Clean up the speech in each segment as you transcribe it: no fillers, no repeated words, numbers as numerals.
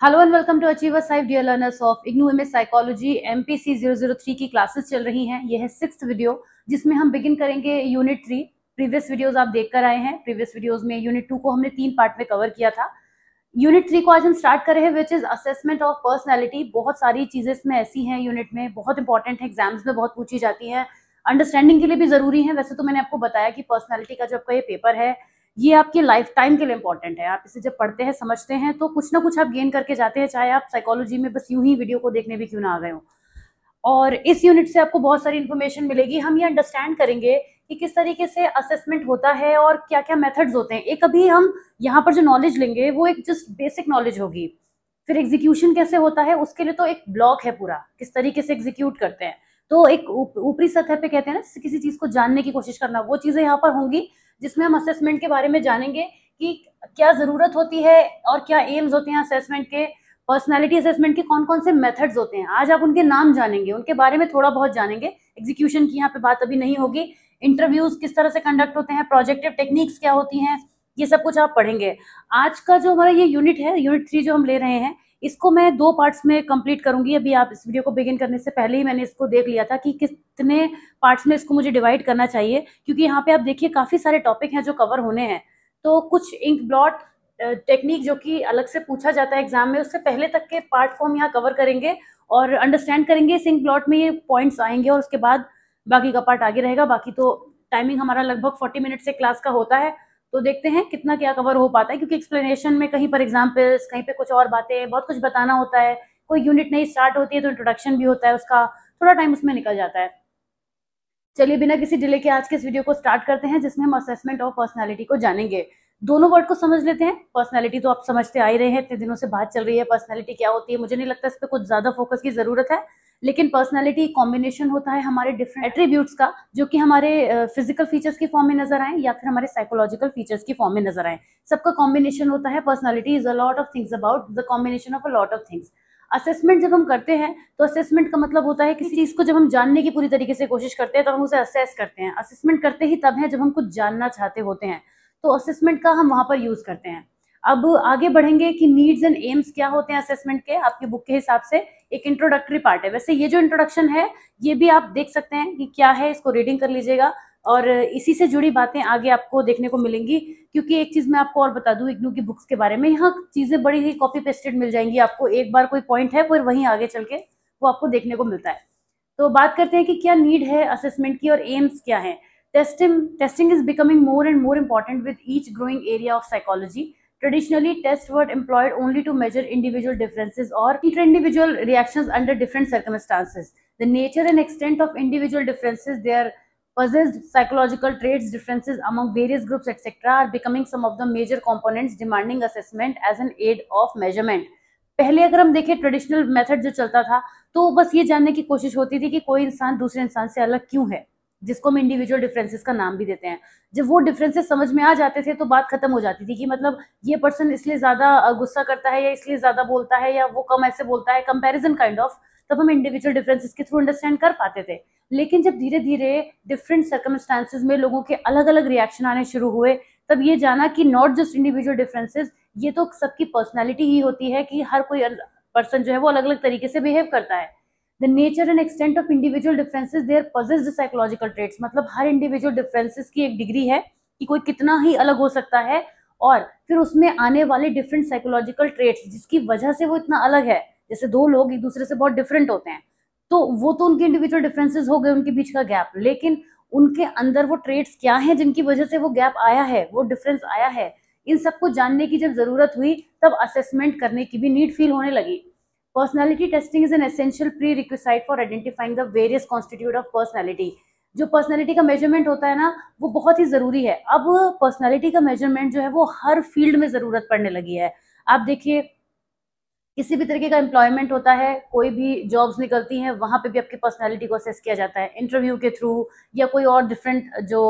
Hello and welcome to achievers 5 dear learners of IGNOU MS psychology MPC 003 की classes चल रही हैं। यह है 6th वीडियो जिसमें हम बिगिन करेंगे यूनिट 3। प्रीवियस वीडियोस आप देख कर आए हैं। प्रीवियस वीडियोस में यूनिट 2 को हमने 3 पार्ट में कवर किया था। यूनिट 3 को आज हम स्टार्ट कर रहे हैं, which is assessment of personality. बहुत सारी चीजें इसमें ऐसी हैं यूनिट में, बहुत इंपॉर्टेंट है, एग्जाम्स में बहुत पूछी जाती हैं, अंडरस्टैंडिंग के लिए भी जरूरी है। वैसे तो मैंने आपको बताया कि पर्सनैलिटी का जो आपका ये पेपर है ये आपके लाइफ टाइम के लिए इंपॉर्टेंट है। आप इसे जब पढ़ते हैं समझते हैं तो कुछ ना कुछ आप गेन करके जाते हैं, चाहे आप साइकोलॉजी में बस यूं ही वीडियो को देखने भी क्यों ना आ गए हो। और इस यूनिट से आपको बहुत सारी इन्फॉर्मेशन मिलेगी। हम ये अंडरस्टैंड करेंगे कि किस तरीके से असेसमेंट होता है और क्या क्या मेथड्स होते हैं। एक अभी हम यहाँ पर जो नॉलेज लेंगे वो एक जस्ट बेसिक नॉलेज होगी। फिर एग्जीक्यूशन कैसे होता है उसके लिए तो एक ब्लॉक है पूरा, किस तरीके से एग्जीक्यूट करते हैं। तो एक ऊपरी सतह पे कहते हैं ना किसी चीज को जानने की कोशिश करना, वो चीजें यहाँ पर होंगी जिसमें हम असेसमेंट के बारे में जानेंगे कि क्या जरूरत होती है और क्या एम्स होते हैं असेसमेंट के। पर्सनालिटी असेसमेंट के कौन कौन से मेथड्स होते हैं आज आप उनके नाम जानेंगे, उनके बारे में थोड़ा बहुत जानेंगे। एग्जीक्यूशन की यहाँ पे बात अभी नहीं होगी। इंटरव्यूज किस तरह से कंडक्ट होते हैं, प्रोजेक्टिव टेक्निक्स क्या होती हैं, ये सब कुछ आप पढ़ेंगे। आज का जो हमारा ये यूनिट है, यूनिट 3 जो हम ले रहे हैं, इसको मैं 2 पार्ट्स में कंप्लीट करूंगी। अभी आप इस वीडियो को बिगिन करने से पहले ही मैंने इसको देख लिया था कि कितने पार्ट्स में इसको मुझे डिवाइड करना चाहिए, क्योंकि यहाँ पे आप देखिए काफी सारे टॉपिक हैं जो कवर होने हैं। तो कुछ इंक ब्लॉट टेक्निक जो कि अलग से पूछा जाता है एग्जाम में, उससे पहले तक के पार्ट को हम यहाँ कवर करेंगे और अंडरस्टैंड करेंगे। इस इंक ब्लॉट में ये पॉइंट्स आएंगे और उसके बाद बाकी का पार्ट आगे रहेगा। बाकी तो टाइमिंग हमारा लगभग 40 मिनट से क्लास का होता है, तो देखते हैं कितना क्या कवर हो पाता है, क्योंकि एक्सप्लेनेशन में कहीं पर एग्जाम्पल्स, कहीं पे कुछ और बातें, बहुत कुछ बताना होता है। कोई यूनिट नई स्टार्ट होती है तो इंट्रोडक्शन भी होता है, उसका थोड़ा टाइम उसमें निकल जाता है। चलिए बिना किसी डिले के आज के इस वीडियो को स्टार्ट करते हैं, जिसमें हम असेसमेंट ऑफ पर्सनैलिटी को जानेंगे। दोनों वर्ड को समझ लेते हैं। पर्सनैलिटी तो आप समझते आ ही रहे हैं, इतने दिनों से बात चल रही है पर्सनैलिटी क्या होती है। मुझे नहीं लगता इस पर कुछ ज्यादा फोकस की जरूरत है, लेकिन पर्सनैलिटी कॉम्बिनेशन होता है हमारे डिफरेंट एट्रीब्यूट्स का, जो कि हमारे फिजिकल फीचर्स की फॉर्म में नजर आए या फिर हमारे साइकोलॉजिकल फीचर्स की फॉर्म में नजर आए। सबका कॉम्बिनेशन होता है। Personality is a lot of things about the combination of a lot of things. Assessment जब हम करते हैं तो असेसमेंट का मतलब होता है किसी चीज को जब हम जानने की पूरी तरीके से कोशिश करते हैं तो हम उसे असेस करते हैं। असेसमेंट करते ही तब है जब हम कुछ जानना चाहते होते हैं, तो असेसमेंट का हम वहां पर यूज करते हैं। अब आगे बढ़ेंगे कि नीड्स एंड एम्स क्या होते हैं असेसमेंट के। आपकी बुक के हिसाब से एक इंट्रोडक्टरी पार्ट है। वैसे ये जो इंट्रोडक्शन है ये भी आप देख सकते हैं कि क्या है, इसको रीडिंग कर लीजिएगा और इसी से जुड़ी बातें आगे आपको देखने को मिलेंगी। क्योंकि एक चीज मैं आपको और बता दूं इग्नू की बुक्स के बारे में, यहाँ चीजें बड़ी ही कॉपी पेस्टेड मिल जाएंगी आपको। एक बार कोई पॉइंट है फिर वहीं आगे चल के वो आपको देखने को मिलता है। तो बात करते हैं कि क्या नीड है असेसमेंट की और एम्स क्या है। Testing is becoming more and more important with each growing area of psychology. Traditionally, tests were employed only to measure individual differences or inter-individual reactions under different circumstances. The nature and extent of individual differences, their possessed psychological traits, differences among various groups, etc., are becoming some of the major components demanding assessment as an aid of measurement. पहले अगर हम देखें traditional method जो चलता था तो बस ये जानने की कोशिश होती थी कि कोई इंसान दूसरे इंसान से अलग क्यों है, जिसको हम इंडिविजुअल डिफरेंसेस का नाम भी देते हैं। जब वो डिफरेंसेस समझ में आ जाते थे तो बात खत्म हो जाती थी कि मतलब ये पर्सन इसलिए ज्यादा गुस्सा करता है या इसलिए ज्यादा बोलता है या वो कम ऐसे बोलता है, कंपैरिजन काइंड ऑफ। तब हम इंडिविजुअल डिफरेंसेस के थ्रू अंडरस्टैंड कर पाते थे। लेकिन जब धीरे धीरे डिफरेंट सर्कमस्टांसेस में लोगों के अलग अलग रिएक्शन आने शुरू हुए, तब ये जाना कि नॉट जस्ट इंडिविजुअल डिफरेंसेस, ये तो सबकी पर्सनैलिटी ही होती है कि हर कोई पर्सन जो है वो अलग अलग तरीके से बिहेव करता है। The nature and extent of individual differences, their possessed psychological traits, मतलब हर इंडिविजुअल डिफरेंसेस की एक डिग्री है कि कोई कितना ही अलग हो सकता है, और फिर उसमें आने वाले डिफरेंट साइकोलॉजिकल ट्रेट्स जिसकी वजह से वो इतना अलग है। जैसे दो लोग एक दूसरे से बहुत डिफरेंट होते हैं तो वो तो उनके इंडिविजुअल डिफरेंसेस हो गए, उनके बीच का गैप, लेकिन उनके अंदर वो ट्रेट्स क्या हैं जिनकी वजह से वो गैप आया है, वो डिफरेंस आया है, इन सबको जानने की जब जरूरत हुई तब असेसमेंट करने की भी नीड फील होने लगी। Personality testing is an essential prerequisite for identifying the various constitute of personality. जो पर्सनैलिटी का मेजरमेंट होता है ना वो बहुत ही जरूरी है। अब पर्सनैलिटी का मेजरमेंट जो है वो हर फील्ड में जरूरत पड़ने लगी है। आप देखिए किसी भी तरीके का एम्प्लॉयमेंट होता है, कोई भी जॉब्स निकलती हैं, वहां पे भी आपकी पर्सनैलिटी को असेस किया जाता है इंटरव्यू के थ्रू या कोई और डिफरेंट जो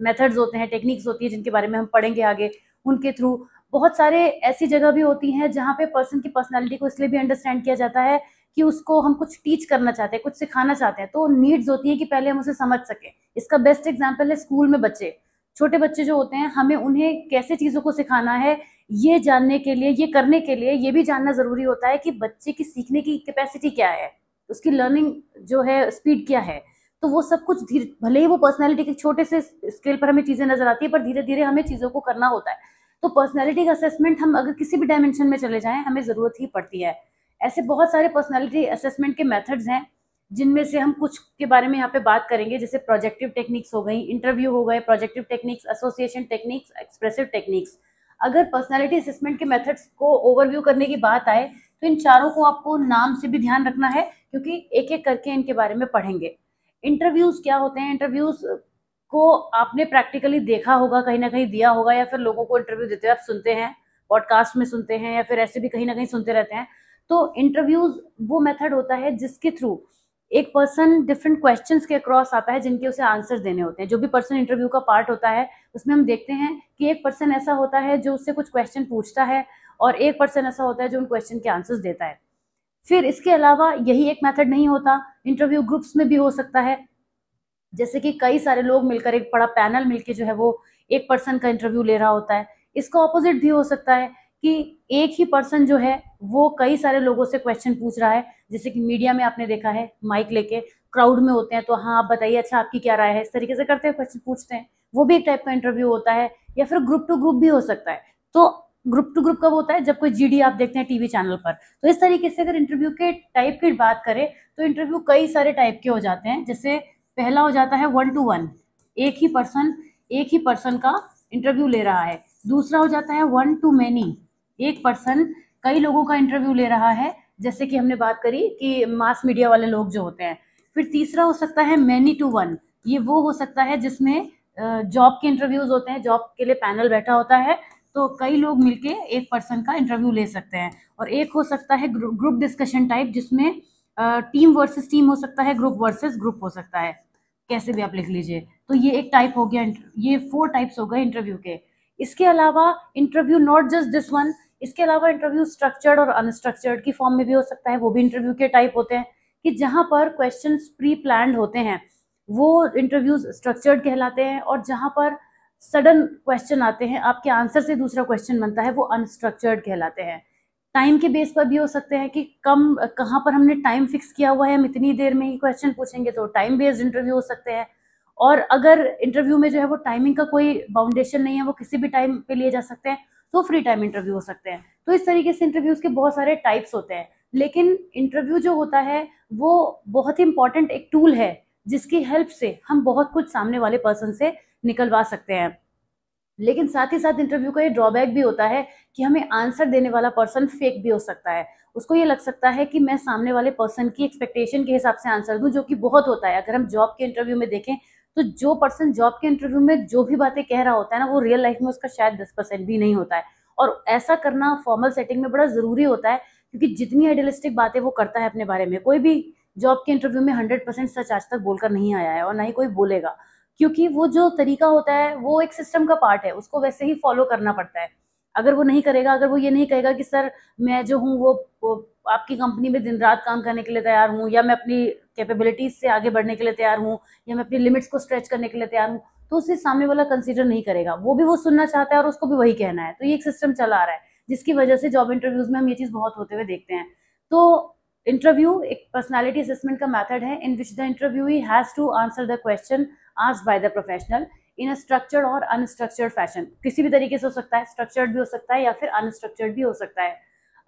मेथड्स होते हैं, टेक्निक्स होती है जिनके बारे में हम पढ़ेंगे आगे, उनके थ्रू। बहुत सारे ऐसी जगह भी होती हैं जहाँ पे पर्सन की पर्सनैलिटी को इसलिए भी अंडरस्टैंड किया जाता है कि उसको हम कुछ टीच करना चाहते हैं, कुछ सिखाना चाहते हैं, तो नीड्स होती है कि पहले हम उसे समझ सकें। इसका बेस्ट एग्जाम्पल है स्कूल में बच्चे, छोटे बच्चे जो होते हैं, हमें उन्हें कैसे चीजों को सिखाना है, ये जानने के लिए, ये करने के लिए ये भी जानना ज़रूरी होता है कि बच्चे की सीखने की कैपेसिटी क्या है, उसकी लर्निंग जो है स्पीड क्या है। तो वो सब कुछ धीरे, भले ही वो पर्सनैलिटी के छोटे से स्केल पर हमें चीज़ें नज़र आती है, पर धीरे-धीरे हमें चीज़ों को करना होता है। तो पर्सनैलिटी का असेसमेंट हम अगर किसी भी डायमेंशन में चले जाएँ, हमें ज़रूरत ही पड़ती है। ऐसे बहुत सारे पर्सनैलिटी असेसमेंट के मेथड्स हैं, जिनमें से हम कुछ के बारे में यहाँ पे बात करेंगे, जैसे प्रोजेक्टिव टेक्निक्स हो गई, इंटरव्यू हो गए, projective techniques, association techniques, expressive techniques. अगर पर्सनैलिटी असेसमेंट के मेथड्स को ओवरव्यू करने की बात आए, तो इन चारों को आपको नाम से भी ध्यान रखना है, क्योंकि एक-एक करके इनके बारे में पढ़ेंगे। इंटरव्यूज़ क्या होते हैं? इंटरव्यूज़ को आपने प्रैक्टिकली देखा होगा, कहीं न कहीं दिया होगा, या फिर लोगों को इंटरव्यू देते हुए आप सुनते हैं, पॉडकास्ट में सुनते हैं, या फिर ऐसे भी कहीं न कहीं सुनते रहते हैं। तो इंटरव्यूज़ वो मेथड होता है जिसके थ्रू एक पर्सन डिफरेंट क्वेश्चंस के अक्रॉस आता है, जिनके उसे आंसर देने होते हैं। जो भी पर्सन इंटरव्यू का पार्ट होता है, उसमें हम देखते हैं कि एक पर्सन ऐसा होता है जो उससे कुछ क्वेश्चन पूछता है, और एक पर्सन ऐसा होता है जो उन क्वेश्चन के आंसर्स देता है। फिर इसके अलावा यही एक मेथड नहीं होता, इंटरव्यू ग्रुप्स में भी हो सकता है। जैसे कि कई सारे लोग मिलकर, एक बड़ा पैनल मिलके जो है वो एक पर्सन का इंटरव्यू ले रहा होता है। इसका ऑपोजिट भी हो सकता है कि एक ही पर्सन जो है वो कई सारे लोगों से क्वेश्चन पूछ रहा है। जैसे कि मीडिया में आपने देखा है, माइक लेके क्राउड में होते हैं, तो हाँ आप बताइए, अच्छा आपकी क्या राय है, इस तरीके से करते हैं, क्वेश्चन पूछते हैं। वो भी एक टाइप का इंटरव्यू होता है। या फिर ग्रुप टू ग्रुप भी हो सकता है। तो ग्रुप टू ग्रुप कब होता है? जब कोई जीडी आप देखते हैं टीवी चैनल पर। तो इस तरीके से अगर इंटरव्यू के टाइप की बात करें, तो इंटरव्यू कई सारे टाइप के हो जाते हैं। जैसे पहला हो जाता है 1 to 1, एक ही पर्सन का इंटरव्यू ले रहा है। दूसरा हो जाता है 1 to many, एक पर्सन कई लोगों का इंटरव्यू ले रहा है, जैसे कि हमने बात करी कि मास मीडिया वाले लोग जो होते हैं। फिर तीसरा हो सकता है many to one, ये वो हो सकता है जिसमें जॉब के इंटरव्यूज होते हैं, जॉब के लिए पैनल बैठा होता है, तो कई लोग मिलके एक पर्सन का इंटरव्यू ले सकते हैं। और एक हो सकता है ग्रुप डिस्कशन टाइप, जिसमें टीम वर्सेस टीम हो सकता है, ग्रुप वर्सेस ग्रुप हो सकता है, कैसे भी आप लिख लीजिए। तो ये एक टाइप हो गया, ये 4 टाइप्स हो गए इंटरव्यू के। इसके अलावा interview not just this one, इसके अलावा इंटरव्यू स्ट्रक्चर्ड और अनस्ट्रक्चर्ड की फॉर्म में भी हो सकता है। वो भी इंटरव्यू के टाइप होते हैं कि जहां पर क्वेश्चंस प्री प्लान्ड होते हैं, वो इंटरव्यूज स्ट्रक्चर्ड कहलाते हैं। और जहां पर सडन क्वेश्चन आते हैं, आपके आंसर से दूसरा क्वेश्चन बनता है, वो अनस्ट्रक्चर्ड कहलाते हैं। टाइम के बेस पर भी हो सकते हैं कि कहाँ पर हमने टाइम फिक्स किया हुआ है, हम इतनी देर में ही क्वेश्चन पूछेंगे, तो टाइम बेस्ड इंटरव्यू हो सकते हैं। और अगर इंटरव्यू में जो है वो टाइमिंग का कोई बाउंडेशन नहीं है, वो किसी भी टाइम पे लिए जा सकते हैं, तो फ्री टाइम इंटरव्यू हो सकते हैं। तो इस तरीके से इंटरव्यूज के बहुत सारे टाइप्स होते हैं। लेकिन इंटरव्यू जो होता है वो बहुत ही इंपॉर्टेंट एक टूल है, जिसकी हेल्प से हम बहुत कुछ सामने वाले पर्सन से निकलवा सकते हैं। लेकिन साथ ही साथ इंटरव्यू का ये ड्रॉबैक भी होता है कि हमें आंसर देने वाला पर्सन फेक भी हो सकता है। उसको ये लग सकता है कि मैं सामने वाले पर्सन की एक्सपेक्टेशन के हिसाब से आंसर दूं, जो कि बहुत होता है। अगर हम जॉब के इंटरव्यू में देखें, तो जो पर्सन जॉब के इंटरव्यू में जो भी बातें कह रहा होता है ना, वो रियल लाइफ में उसका शायद 10% भी नहीं होता है। और ऐसा करना फॉर्मल सेटिंग में बड़ा जरूरी होता है, क्योंकि जितनी आइडियलिस्टिक बातें वो करता है अपने बारे में, कोई भी जॉब के इंटरव्यू में 100% सच आज तक बोलकर नहीं आया है, और ना ही कोई बोलेगा। क्योंकि वो जो तरीका होता है वो एक सिस्टम का पार्ट है, उसको वैसे ही फॉलो करना पड़ता है। अगर वो नहीं करेगा, अगर वो ये नहीं कहेगा कि सर मैं जो हूँ वो आपकी कंपनी में दिन रात काम करने के लिए तैयार हूँ, या मैं अपनी कैपेबिलिटीज से आगे बढ़ने के लिए तैयार हूँ, या मैं अपनी लिमिट्स को स्ट्रेच करने के लिए तैयार हूँ, तो उसे सामने वाला कंसीडर नहीं करेगा। वो भी वो सुनना चाहता है और उसको भी वही कहना है। तो ये एक सिस्टम चला आ रहा है, जिसकी वजह से जॉब इंटरव्यूज में हम ये चीज बहुत होते हुए देखते हैं। तो इंटरव्यू एक पर्सनालिटी असेसमेंट का मेथड है, in which the interviewee has to answer the question asked by the professional in a structured और unstructured fashion। किसी भी तरीके से हो सकता है, स्ट्रक्चर्ड भी हो सकता है या फिर अनस्ट्रक्चर्ड भी हो सकता है।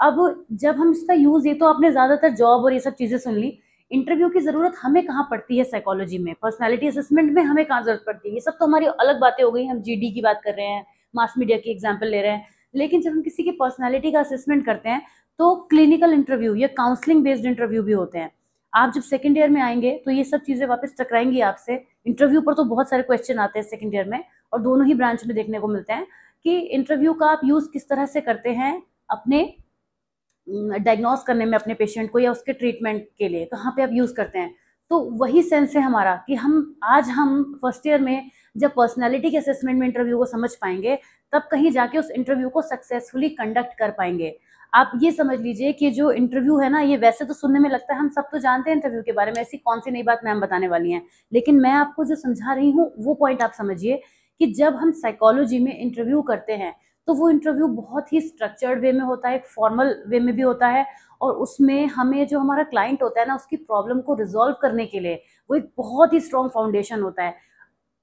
अब जब हम इसका यूज, ये तो आपने ज्यादातर जॉब और ये सब चीजें सुन ली, इंटरव्यू की जरूरत हमें कहाँ पड़ती है साइकोलॉजी में, पर्सनालिटी असेसमेंट में हमें कहाँ जरूरत पड़ती है, ये सब तो हमारी अलग बातें हो गई। हम जीडी की बात कर रहे हैं, मास मीडिया की एग्जाम्पल ले रहे हैं। लेकिन जब हम किसी की पर्सनैलिटी का असेसमेंट करते हैं, तो क्लिनिकल इंटरव्यू या काउंसलिंग बेस्ड इंटरव्यू भी होते हैं। आप जब सेकंड ईयर में आएंगे तो ये सब चीजें वापस टकराएंगी आपसे। इंटरव्यू पर तो बहुत सारे क्वेश्चन आते हैं सेकंड ईयर में, और दोनों ही ब्रांच में देखने को मिलते हैं कि इंटरव्यू का आप यूज किस तरह से करते हैं अपने डायग्नोस करने में अपने पेशेंट को, या उसके ट्रीटमेंट के लिए कहाँ पे आप यूज करते हैं। तो वही सेंस है हमारा कि हम फर्स्ट ईयर में जब पर्सनैलिटी के असेसमेंट में इंटरव्यू को समझ पाएंगे, तब कहीं जाके उस इंटरव्यू को सक्सेसफुली कंडक्ट कर पाएंगे। आप ये समझ लीजिए कि जो इंटरव्यू है ना, ये वैसे तो सुनने में लगता है हम सब तो जानते हैं इंटरव्यू के बारे में, ऐसी कौन सी नई बात मैम बताने वाली हैं, लेकिन मैं आपको जो समझा रही हूँ वो पॉइंट आप समझिए कि जब हम साइकोलॉजी में इंटरव्यू करते हैं, तो वो इंटरव्यू बहुत ही स्ट्रक्चर्ड वे में होता है, एक फॉर्मल वे में भी होता है, और उसमें हमें जो हमारा क्लाइंट होता है ना, उसकी प्रॉब्लम को रिजॉल्व करने के लिए वो एक बहुत ही स्ट्रॉन्ग फाउंडेशन होता है।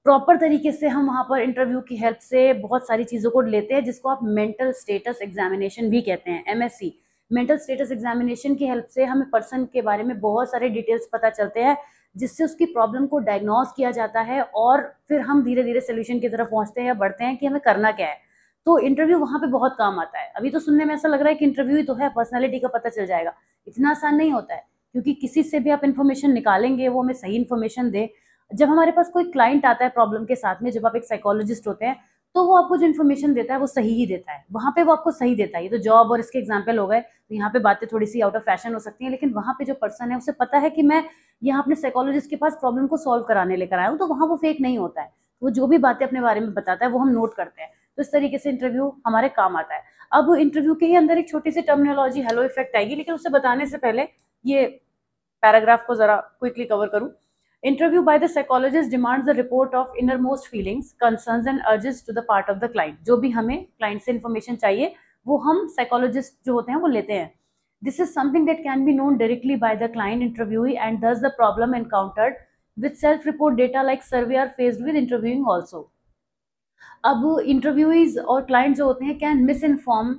प्रॉपर तरीके से हम वहाँ पर इंटरव्यू की हेल्प से बहुत सारी चीज़ों को लेते हैं, जिसको आप मेंटल स्टेटस एग्जामिनेशन भी कहते हैं, MSc। मेंटल स्टेटस एग्जामिनेशन की हेल्प से हमें पर्सन के बारे में बहुत सारे डिटेल्स पता चलते हैं, जिससे उसकी प्रॉब्लम को डायग्नोज किया जाता है, और फिर हम धीरे धीरे सोल्यूशन की तरफ पहुंचते हैं या बढ़ते हैं कि हमें करना क्या है। तो इंटरव्यू वहाँ पे बहुत काम आता है। अभी तो सुनने में ऐसा लग रहा है कि इंटरव्यू ही तो है, पर्सनैलिटी का पता चल जाएगा। इतना आसान नहीं होता है, क्योंकि किसी से भी आप इन्फॉर्मेशन निकालेंगे, वो हमें सही इन्फॉर्मेशन दे। जब हमारे पास कोई क्लाइंट आता है प्रॉब्लम के साथ में, जब आप एक साइकोलॉजिस्ट होते हैं, तो वो आपको जो इन्फॉर्मेशन देता है वो सही ही देता है, वहाँ पे वो आपको सही देता है। ये तो जॉब और इसके एग्जाम्पल हो गए, तो यहाँ पे बातें थोड़ी सी आउट ऑफ फैशन हो सकती हैं, लेकिन वहाँ पे जो पर्सन है उसे पता है कि मैं यहाँ अपने साइकोलॉजिस्ट के पास प्रॉब्लम को सॉल्व कराने लेकर आया हूँ, तो वहाँ वो फेक नहीं होता है। वो जो भी बातें अपने बारे में बताता है वो हम नोट करते हैं। तो इस तरीके से इंटरव्यू हमारे काम आता है। अब इंटरव्यू के ही अंदर एक छोटी सी टर्मिनोलॉजी हेलो इफेक्ट आएगी, लेकिन उसे बताने से पहले ये पैराग्राफ को जरा क्विकली कवर करूं। Interview by the psychologist demands the report of innermost feelings, concerns and urges to the part of the client. जो भी हमें client से information चाहिए वो हम psychologist जो होते हैं वो लेते हैं। This is something that can be known directly by the client interviewee and thus the problem encountered with self-report data like survey are faced with interviewing also. अब interviewees और client जो होते हैं can misinform,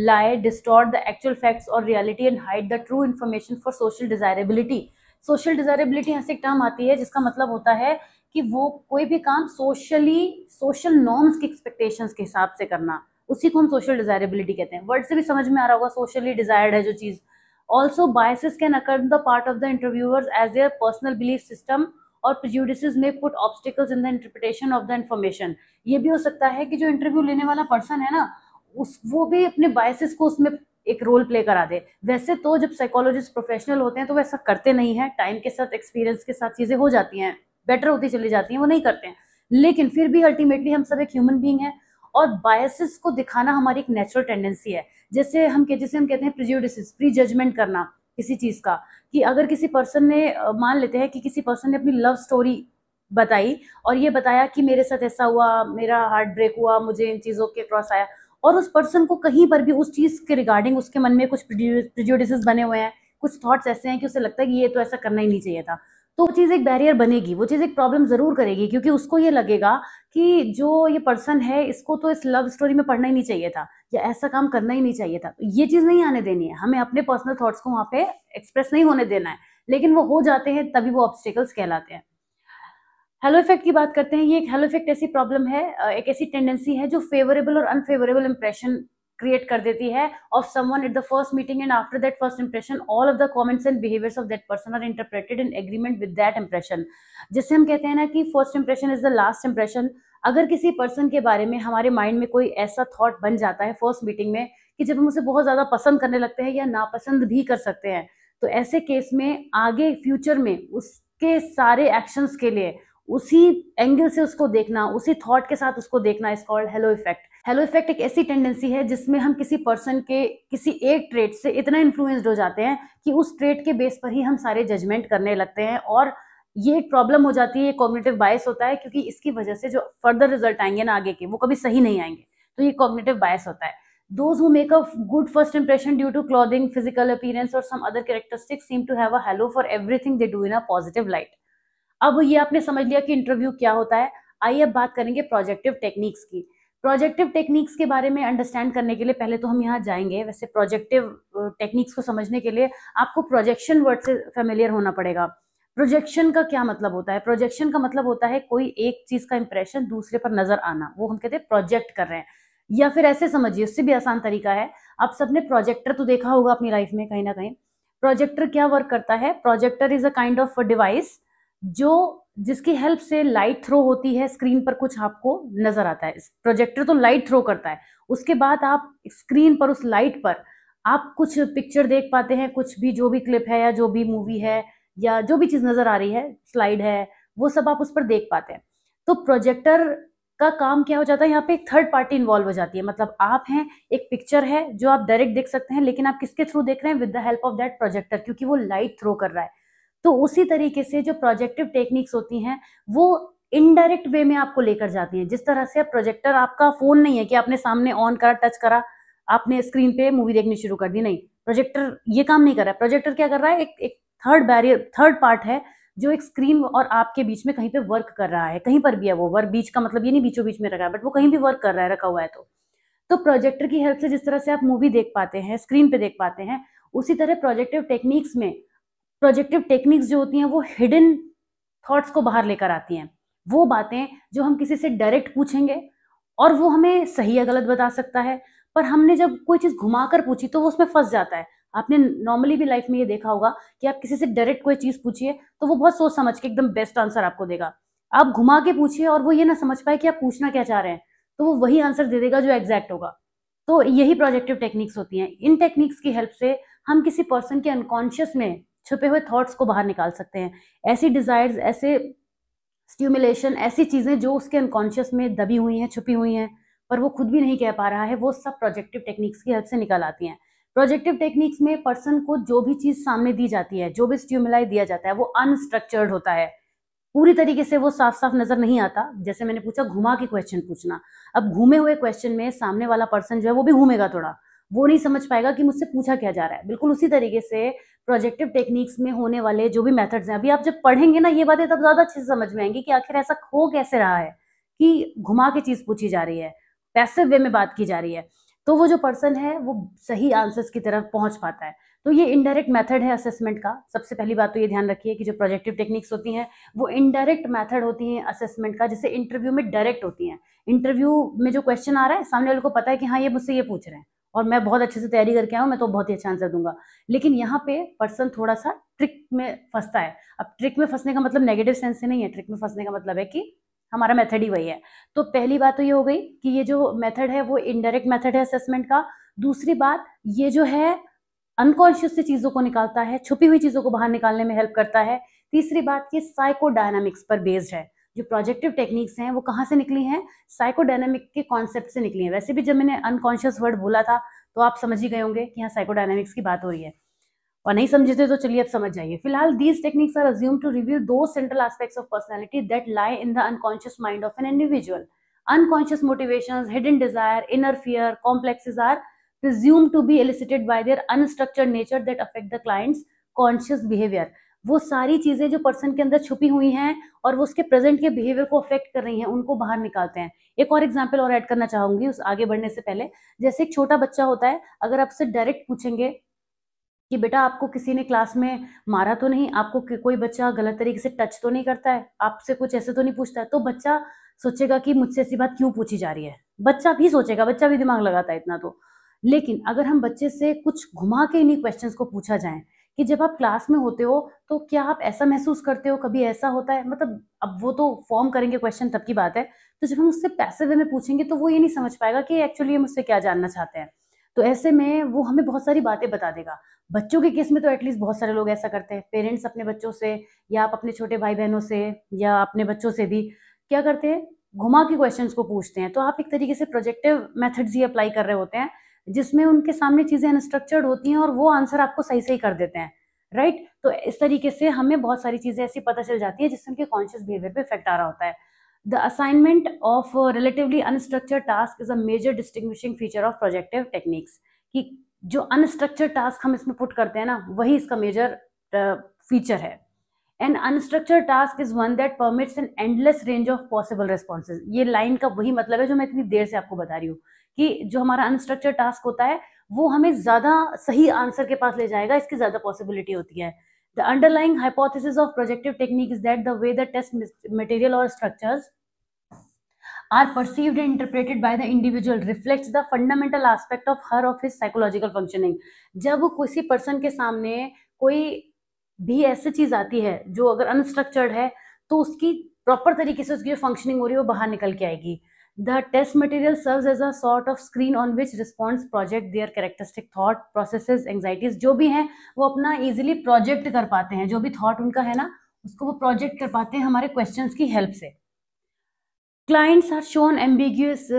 lie, distort the actual facts or reality and hide the true information for social desirability. Social desirability यहाँ से एक term आती है जिसका मतलब होता है कि वो कोई भी काम सोशल नॉर्म्स की एक्सपेक्टेशंस के हिसाब से करना, उसी को हम सोशल डिजायरेबिलिटी कहते हैं। वर्ड से भी समझ में आ रहा होगा, सोशली डिजायर्ड है जो चीज। Also biases can occur in the part of the interviewers as their personal belief system और प्रेजुडिसेस में put obstacles in the interpretation of the information. ये भी हो सकता है कि जो इंटरव्यू लेने वाला पर्सन है ना, वो भी अपने बायसेस को उसमें एक रोल प्ले करा दे। वैसे तो जब साइकोलॉजिस्ट प्रोफेशनल होते हैं तो वैसा करते नहीं है, टाइम के साथ एक्सपीरियंस के साथ चीजें हो जाती हैं, बेटर होती चली जाती हैं, वो नहीं करते हैं। लेकिन फिर भी अल्टीमेटली हम सब एक ह्यूमन बीइंग है, और बायसेस को दिखाना हमारी एक नेचुरल टेंडेंसी है। जैसे हम कहते हैं प्रेजुडिसेस, प्री जजमेंट करना किसी चीज का, कि अगर किसी पर्सन ने मान लेते हैं कि किसी पर्सन ने अपनी लव स्टोरी बताई और ये बताया कि मेरे साथ ऐसा हुआ, मेरा हार्ट ब्रेक हुआ, मुझे इन चीजों के क्रॉस आया, और उस पर्सन को कहीं पर भी उस चीज के रिगार्डिंग उसके मन में कुछ प्रेजुडिसेस बने हुए हैं, कुछ थॉट्स ऐसे हैं कि उसे लगता है कि ये तो ऐसा करना ही नहीं चाहिए था, तो वो चीज एक बैरियर बनेगी, वो चीज एक प्रॉब्लम जरूर करेगी, क्योंकि उसको ये लगेगा कि जो ये पर्सन है इसको तो इस लव स्टोरी में पढ़ना ही नहीं चाहिए था, या ऐसा काम करना ही नहीं चाहिए था। तो ये चीज नहीं आने देनी है, हमें अपने पर्सनल थॉट्स को वहां पे एक्सप्रेस नहीं होने देना है, लेकिन वो हो जाते हैं तभी वो ऑब्स्टिकल्स कहलाते हैं। हेलो इफेक्ट की बात करते हैं। ये एक हेलो इफेक्ट ऐसी प्रॉब्लम है, एक ऐसी टेंडेंसी है जो फेवरेबल और अनफेवरेबल इंप्रेशन क्रिएट कर देती है of someone at the first meeting, and after that first impression all of the comments and behaviours of that person are interpreted in agreement with that impression. जैसे हम कहते हैं ना कि first impression is the last impression. अगर किसी person के बारे में हमारे माइंड में कोई ऐसा थॉट बन जाता है फर्स्ट मीटिंग में कि जब हम उसे बहुत ज्यादा पसंद करने लगते हैं या नापसंद भी कर सकते हैं, तो ऐसे केस में आगे फ्यूचर में उसके सारे एक्शंस के लिए उसी एंगल से उसको देखना, उसी थॉट के साथ उसको देखना is called hello effect. Hello effect एक ऐसी टेंडेंसी है जिसमें हम किसी पर्सन के किसी एक ट्रेट से इतना इन्फ्लुएंस्ड हो जाते हैं कि उस ट्रेट के बेस पर ही हम सारे जजमेंट करने लगते हैं, और ये एक प्रॉब्लम हो जाती है, ये कॉग्निटिव बायस होता है, क्योंकि इसकी वजह से जो फर्दर रिजल्ट आएंगे ना आगे के, वो कभी सही नहीं आएंगे। तो ये कॉग्निटिव बायस होता है। Those who make a good first impression due to clothing, physical appearance or some other characteristics seem to have a halo for everything they do in a positive light. अब ये आपने समझ लिया कि इंटरव्यू क्या होता है। आइए अब बात करेंगे प्रोजेक्टिव टेक्निक्स की। प्रोजेक्टिव टेक्निक्स के बारे में अंडरस्टैंड करने के लिए पहले तो हम यहाँ जाएंगे। वैसे प्रोजेक्टिव टेक्निक्स को समझने के लिए आपको प्रोजेक्शन वर्ड से फेमिलियर होना पड़ेगा। प्रोजेक्शन का क्या मतलब होता है? प्रोजेक्शन का मतलब होता है कोई एक चीज का इंप्रेशन दूसरे पर नजर आना, वो हम कहते हैं प्रोजेक्ट कर रहे हैं। या फिर ऐसे समझिए, उससे भी आसान तरीका है, आप सबने प्रोजेक्टर तो देखा होगा अपनी लाइफ में कहीं ना कहीं। प्रोजेक्टर क्या वर्क करता है? Projector is a kind of device जिसकी हेल्प से लाइट थ्रो होती है, स्क्रीन पर कुछ आपको नजर आता है। प्रोजेक्टर तो लाइट थ्रो करता है, उसके बाद आप स्क्रीन पर उस लाइट पर आप कुछ पिक्चर देख पाते हैं, कुछ भी जो भी क्लिप है या जो भी मूवी है या जो भी चीज नजर आ रही है, स्लाइड है, वो सब आप उस पर देख पाते हैं। तो प्रोजेक्टर का काम क्या हो जाता है? यहाँ पे एक थर्ड पार्टी इन्वॉल्व हो जाती है। मतलब आप हैं, एक पिक्चर है जो आप डायरेक्ट देख सकते हैं, लेकिन आप किसके थ्रू देख रहे हैं? With the help of that projector, क्योंकि वो लाइट थ्रो कर रहा है। तो उसी तरीके से जो प्रोजेक्टिव टेक्निक्स होती हैं वो इनडायरेक्ट वे में आपको लेकर जाती हैं। जिस तरह से प्रोजेक्टर आपका फोन नहीं है कि आपने सामने ऑन करा, टच करा, आपने स्क्रीन पे मूवी देखनी शुरू कर दी, नहीं, प्रोजेक्टर ये काम नहीं कर रहा है। प्रोजेक्टर क्या कर रहा है, एक थर्ड बैरियर, थर्ड पार्ट है जो एक स्क्रीन और आपके बीच में कहीं पे वर्क कर रहा है, कहीं पर भी है वो वर्क। बीच का मतलब ये नहीं बीचों बीच में रखा है, बट वो कहीं भी वर्क कर रहा है, रखा हुआ है। तो प्रोजेक्टर की हेल्प से जिस तरह से आप मूवी देख पाते हैं, स्क्रीन पे देख पाते हैं, उसी तरह प्रोजेक्टिव टेक्निक्स जो होती हैं वो हिडन थॉट्स को बाहर लेकर आती हैं। वो बातें जो हम किसी से डायरेक्ट पूछेंगे और वो हमें सही या गलत बता सकता है, पर हमने जब कोई चीज घुमाकर पूछी तो वो उसमें फंस जाता है। आपने नॉर्मली भी लाइफ में ये देखा होगा कि आप किसी से डायरेक्ट कोई चीज पूछिए तो वो बहुत सोच समझ के एकदम बेस्ट आंसर आपको देगा। आप घुमा के पूछिए और वो ये ना समझ पाए कि आप पूछना क्या चाह रहे हैं, तो वो वही आंसर दे देगा जो एग्जैक्ट होगा। तो यही प्रोजेक्टिव टेक्निक्स होती हैं। इन टेक्निक्स की हेल्प से हम किसी पर्सन के अनकॉन्शियस में छुपे हुए थॉट्स को बाहर निकाल सकते हैं। ऐसी डिजायर्स, ऐसे स्टिमुलेशन, ऐसी चीजें जो उसके अनकॉन्शियस में दबी हुई हैं, छुपी हुई हैं, पर वो खुद भी नहीं कह पा रहा है, वो सब प्रोजेक्टिव टेक्निक्स की हेल्प से निकल आती हैं। प्रोजेक्टिव टेक्निक्स में पर्सन को जो भी चीज सामने दी जाती है, जो भी स्टिमुलाई दिया जाता है, वो अनस्ट्रक्चर्ड होता है। पूरी तरीके से वो साफ साफ नजर नहीं आता। जैसे मैंने पूछा, घुमा के क्वेश्चन पूछना। अब घूमे हुए क्वेश्चन में सामने वाला पर्सन जो है वो भी घूमेगा थोड़ा, वो नहीं समझ पाएगा कि मुझसे पूछा क्या जा रहा है। बिल्कुल उसी तरीके से प्रोजेक्टिव टेक्निक्स में होने वाले जो भी मेथड्स हैं, अभी आप जब पढ़ेंगे ना ये बातें, तब ज्यादा अच्छे से समझ में आएंगी कि आखिर ऐसा हो कैसे रहा है कि घुमा के चीज पूछी जा रही है, पैसिव वे में बात की जा रही है, तो वो जो पर्सन है वो सही आंसर्स की तरफ पहुंच पाता है। तो ये इनडायरेक्ट मेथड है असेसमेंट का। सबसे पहली बात तो ये ध्यान रखिए कि जो प्रोजेक्टिव टेक्निक्स होती हैं वो इनडायरेक्ट मेथड होती हैं असेसमेंट का, जैसे इंटरव्यू में डायरेक्ट होती हैं। इंटरव्यू में जो क्वेश्चन आ रहा है, सामने वाले को पता है कि हाँ ये मुझसे ये पूछ रहे हैं और मैं बहुत अच्छे से तैयारी करके आया हूँ, मैं तो बहुत ही अच्छा आंसर दूंगा। लेकिन यहाँ पे पर्सन थोड़ा सा ट्रिक में फंसता है। अब ट्रिक में फंसने का मतलब नेगेटिव सेंस से नहीं है, ट्रिक में फंसने का मतलब है कि हमारा मेथड ही वही है। तो पहली बात तो ये हो गई कि ये जो मेथड है वो इनडायरेक्ट मेथड है असेसमेंट का। दूसरी बात, ये जो है अनकॉन्शियस से चीजों को निकालता है, छुपी हुई चीजों को बाहर निकालने में हेल्प करता है। तीसरी बात, ये साइकोडायनामिक्स पर बेस्ड है। जो प्रोजेक्टिव टेक्निक्स हैं वो कहाँ से निकली हैं, साइकोडायनामिक के कॉन्सेप्ट से निकली हैं। वैसे भी जब मैंने अनकॉन्शियस वर्ड बोला था तो आप समझ ही गए होंगे कि यहाँ साइकोडायनामिक्स की बात हो रही है, और नहीं समझे थे तो चलिए अब समझ जाइए। फिलहाल these techniques are assumed to reveal दो central aspects of personality that lie in the unconscious mind of an individual. Unconscious motivations, hidden desire, inner fear, complexes are presumed to be elicited by their unstructured nature that affect the client's conscious behavior। वो सारी चीजें जो person के अंदर छुपी हुई हैं और वो उसके प्रेजेंट के बिहेवियर को अफेक्ट कर रही हैं, उनको बाहर निकालते हैं। एक और एग्जांपल और ऐड करना चाहूंगी उस आगे बढ़ने से पहले। जैसे एक छोटा बच्चा होता है, अगर आपसे डायरेक्ट पूछेंगे कि बेटा आपको किसी ने क्लास में मारा तो नहीं, आपको कोई बच्चा गलत तरीके से टच तो नहीं करता है, आपसे कुछ ऐसे तो नहीं पूछता है, तो बच्चा सोचेगा कि मुझसे ऐसी बात क्यों पूछी जा रही है। बच्चा भी सोचेगा, बच्चा भी दिमाग लगाता है इतना तो। लेकिन अगर हम बच्चे से कुछ घुमा के इन्हीं क्वेश्चंस को पूछा जाए कि जब आप क्लास में होते हो तो क्या आप ऐसा महसूस करते हो, कभी ऐसा होता है, मतलब अब वो तो फॉर्म करेंगे क्वेश्चन तब की बात है। तो जब हम उससे पैसिव वे में पूछेंगे तो वो ये नहीं समझ पाएगा कि एक्चुअली ये मुझसे क्या जानना चाहते हैं। तो ऐसे में वो हमें बहुत सारी बातें बता देगा। बच्चों के केस में तो एटलीस्ट बहुत सारे लोग ऐसा करते हैं, पेरेंट्स अपने बच्चों से या आप अपने छोटे भाई बहनों से या अपने बच्चों से भी क्या करते हैं, घुमा के क्वेश्चंस को पूछते हैं। तो आप एक तरीके से प्रोजेक्टिव मेथड्स ही अप्लाई कर रहे होते हैं, जिसमें उनके सामने चीजें अनस्ट्रक्चर्ड होती हैं और वो आंसर आपको सही सही कर देते हैं, राइट। तो इस तरीके से हमें बहुत सारी चीजें ऐसी पता चल जाती है जिससे उनके कॉन्शियस बिहेवियर पे इफेक्ट आ रहा होता है। The assignment of relatively unstructured task is a major distinguishing feature of projective techniques. कि जो अनस्ट्रक्चर्ड टास्क हम इसमें पुट करते हैं ना, वही इसका मेजर फीचर है। An unstructured task is one that permits an endless range of possible responses। ये लाइन का वही मतलब है जो मैं इतनी देर से आपको बता रही हूँ कि जो हमारा अनस्ट्रक्चर्ड टास्क होता है वो हमें ज्यादा सही आंसर के पास ले जाएगा, इसकी ज्यादा पॉसिबिलिटी होती है। The underlying hypothesis of projective technique is that the way the test material or structures are perceived and interpreted by the individual reflects the fundamental aspect of her of his psychological functioning। जब किसी person के सामने कोई भी ऐसी चीज आती है जो अगर अनस्ट्रक्चर्ड है तो उसकी प्रॉपर तरीके से उसकी जो फंक्शनिंग हो रही है वो बाहर निकल के आएगी। The test material serves as a sort of screen on which response project their characteristic thought processes anxieties. जो भी हैं वो अपना इजिली प्रोजेक्ट कर पाते हैं, जो भी थॉट उनका है ना उसको वो प्रोजेक्ट कर पाते हैं हमारे क्वेश्चंस की हेल्प से। Clients are shown ambiguous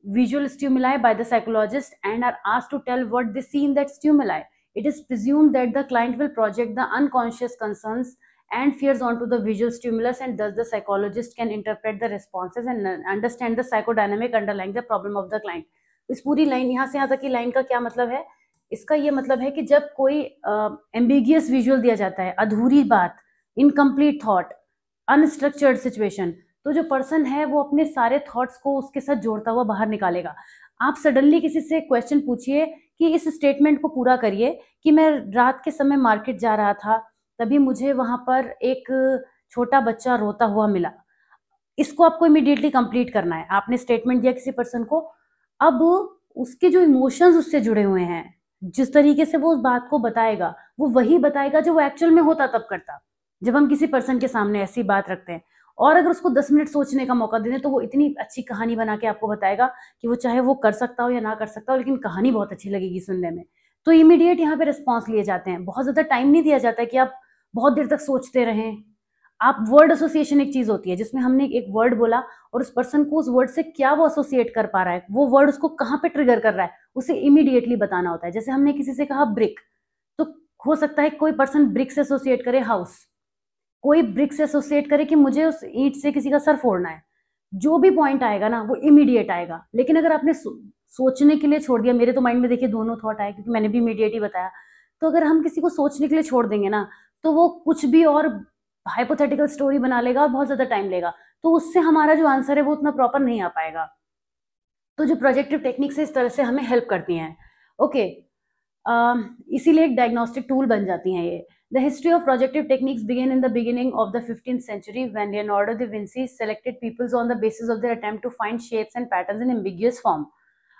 visual stimuli by the psychologist and are asked to tell what they see in that stimuli. It is presumed that the client will project the unconscious concerns and fears onto the visual stimulus, and thus the psychologist can interpret the responses and understand the psychodynamic underlying the problem of the client. इस पूरी line, यहाँ से यहाँ तक की line का क्या मतलब है? इसका ये मतलब है कि जब कोई एम्बिगियस विजुअल दिया जाता है, अधूरी बात, इनकम्प्लीट थॉट, अनस्ट्रक्चर्ड सिचुएशन, तो जो पर्सन है वो अपने सारे थॉट्स को उसके साथ जोड़ता हुआ बाहर निकालेगा। आप सडनली किसी से क्वेश्चन पूछिए कि इस स्टेटमेंट को पूरा करिए कि मैं रात के समय मार्केट जा रहा था, तभी मुझे वहां पर एक छोटा बच्चा रोता हुआ मिला। इसको आपको इमीडिएटली कंप्लीट करना है। आपने स्टेटमेंट दिया किसी पर्सन को, अब उसके जो इमोशंस उससे जुड़े हुए हैं, जिस तरीके से वो उस बात को बताएगा, वो वही बताएगा जो वो एक्चुअल में होता तब करता। जब हम किसी पर्सन के सामने ऐसी बात रखते हैं और अगर उसको 10 मिनट सोचने का मौका दे दें, तो वो इतनी अच्छी कहानी बना के आपको बताएगा कि वो चाहे वो कर सकता हो या ना कर सकता हो, लेकिन कहानी बहुत अच्छी लगेगी सुनने में। तो इमीडिएट यहाँ पे रिस्पॉन्स लिए जाते हैं। बहुत ज्यादा टाइम नहीं दिया जाता है कि आप बहुत देर तक सोचते रहें। आप वर्ड एसोसिएशन एक चीज होती है जिसमें हमने एक वर्ड बोला और उस पर्सन को उस वर्ड से क्या वो एसोसिएट कर पा रहा है, वो वर्ड उसको कहाँ पे ट्रिगर कर रहा है, उसे इमीडिएटली बताना होता है। जैसे हमने किसी से कहा ब्रिक, तो हो सकता है कोई पर्सन ब्रिक से एसोसिएट करे हाउस, कोई ब्रिक से एसोसिएट करे कि मुझे उस ईंट से किसी का सर फोड़ना है। जो भी पॉइंट आएगा ना वो इमीडिएट आएगा। लेकिन अगर आपने सोचने के लिए छोड़ दिया, मेरे तो माइंड में देखिए दोनों थॉट आए क्योंकि मैंने भी इमीडिएट ही बताया, तो अगर हम किसी को सोचने के लिए छोड़ देंगे ना, तो वो कुछ भी और हाइपोथेटिकल स्टोरी बना लेगा और बहुत ज्यादा टाइम लेगा, तो उससे हमारा जो आंसर है वो उतना प्रॉपर नहीं आ पाएगा। तो जो प्रोजेक्टिव टेक्निक्स है इस तरह से हमें हेल्प करती हैं। ओके, इसीलिए एक डायग्नोस्टिक टूल बन जाती हैं ये। The history of projective techniques began in the beginning of the 15th century when Leonardo da Vinci selected peoples on the basis of their attempt to find shapes and patterns in ambiguous form.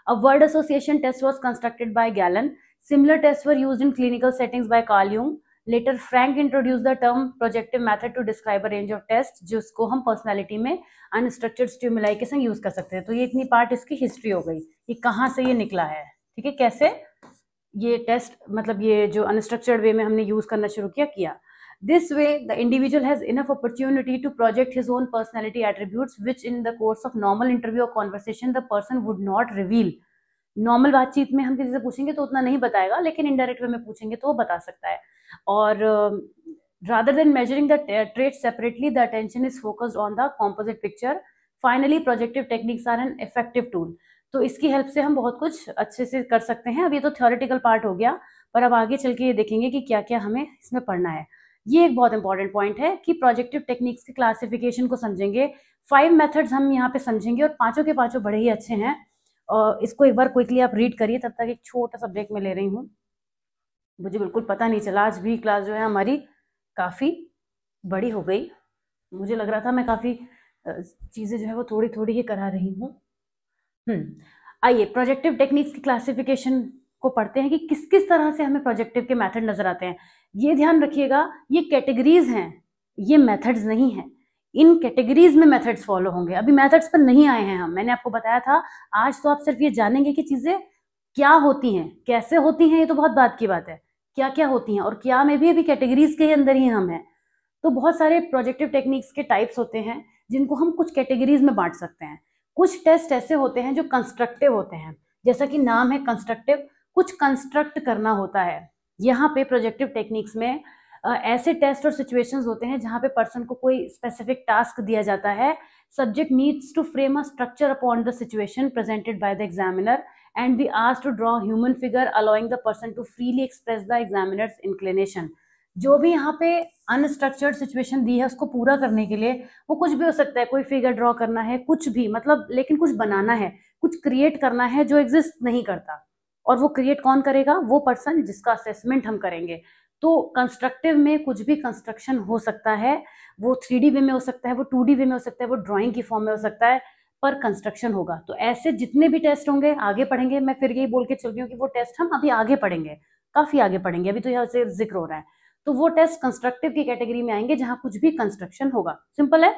A word association test was constructed by Galen. Similar tests were used in clinical settings by Carl Jung. Later, Frank introduced the term projective method to describe a range of tests, जिसको हम personality में unstructured stimuli के संग use कर सकते हैं। तो ये इतनी पार्ट इसकी हिस्ट्री हो गई कि कहाँ से ये निकला है, ठीक है, कैसे ये टेस्ट, मतलब ये जो अनस्ट्रक्चर्ड वे में हमने यूज करना शुरू किया। This way the individual has enough opportunity to project his own personality attributes which in the course of normal interview और conversation the person would not reveal. Normal बातचीत में हम किसी से पूछेंगे तो उतना नहीं बताएगा, लेकिन इनडायरेक्ट वे में पूछेंगे तो वो बता सकता है। और rather than measuring the traits separately, the attention is focused on the composite picture. Finally, projective techniques are an effective tool. तो इसकी हेल्प से हम बहुत कुछ अच्छे से कर सकते हैं। अब ये तो थ्योरेटिकल पार्ट हो गया, पर अब आगे चल के ये देखेंगे कि क्या क्या हमें इसमें पढ़ना है। ये एक बहुत इंपॉर्टेंट पॉइंट है कि प्रोजेक्टिव टेक्निक्स की क्लासिफिकेशन को समझेंगे। 5 मेथड्स हम यहाँ पे समझेंगे और पांचों के पांचों बड़े ही अच्छे हैं। और इसको एक बार क्विकली आप रीड करिए, तब तक एक छोटा सा ब्रेक में ले रही हूँ। मुझे बिल्कुल पता नहीं चला, आज भी क्लास जो है हमारी काफ़ी बड़ी हो गई। मुझे लग रहा था मैं काफ़ी चीज़ें जो है वो थोड़ी थोड़ी ही करा रही हूँ। आइए प्रोजेक्टिव टेक्निक्स की क्लासिफिकेशन को पढ़ते हैं कि किस किस तरह से हमें प्रोजेक्टिव के मेथड नजर आते हैं। ये ध्यान रखिएगा, ये कैटेगरीज हैं, ये मेथड्स नहीं हैं। इन कैटेगरीज में मेथड्स फॉलो होंगे। अभी मेथड्स पर नहीं आए हैं हम, मैंने आपको बताया था। आज तो आप सिर्फ ये जानेंगे कि चीजें क्या होती हैं, कैसे होती हैं, ये तो बहुत बात की बात है। क्या क्या होती हैं और क्या में भी अभी कैटेगरीज के अंदर ही हम हैं। तो बहुत सारे प्रोजेक्टिव टेक्निक्स के टाइप्स होते हैं जिनको हम कुछ कैटेगरीज में बांट सकते हैं। कुछ टेस्ट ऐसे होते हैं जो कंस्ट्रक्टिव होते हैं, जैसा कि नाम है कंस्ट्रक्टिव, कुछ कंस्ट्रक्ट करना होता है। यहाँ पे प्रोजेक्टिव टेक्निक्स में ऐसे टेस्ट और सिचुएशंस होते हैं जहाँ पे पर्सन को कोई स्पेसिफिक टास्क दिया जाता है। Subject needs to frame a structure upon the situation presented by the examiner and be asked to draw human figure allowing the person to freely express the examiner's inclination. जो भी यहाँ पे unstructured situation दी है उसको पूरा करने के लिए वो कुछ भी हो सकता है, कोई फिगर ड्रॉ करना है, कुछ भी, मतलब लेकिन कुछ बनाना है, कुछ क्रिएट करना है जो एग्जिस्ट नहीं करता। और वो क्रिएट कौन करेगा? वो पर्सन जिसका असेसमेंट हम करेंगे। तो कंस्ट्रक्टिव में कुछ भी कंस्ट्रक्शन हो सकता है, वो 3D वे में हो सकता है, वो 2D वे में हो सकता है, वो ड्राइंग की फॉर्म में हो सकता है, पर कंस्ट्रक्शन होगा। तो ऐसे जितने भी टेस्ट होंगे आगे पढ़ेंगे। मैं फिर यही बोल के चल रही हूँ कि वो टेस्ट हम अभी आगे पढ़ेंगे, काफी आगे पढ़ेंगे, अभी तो यहाँ से जिक्र हो रहा है। तो वो टेस्ट कंस्ट्रक्टिव की कैटेगरी में आएंगे जहां कुछ भी कंस्ट्रक्शन होगा। सिंपल है।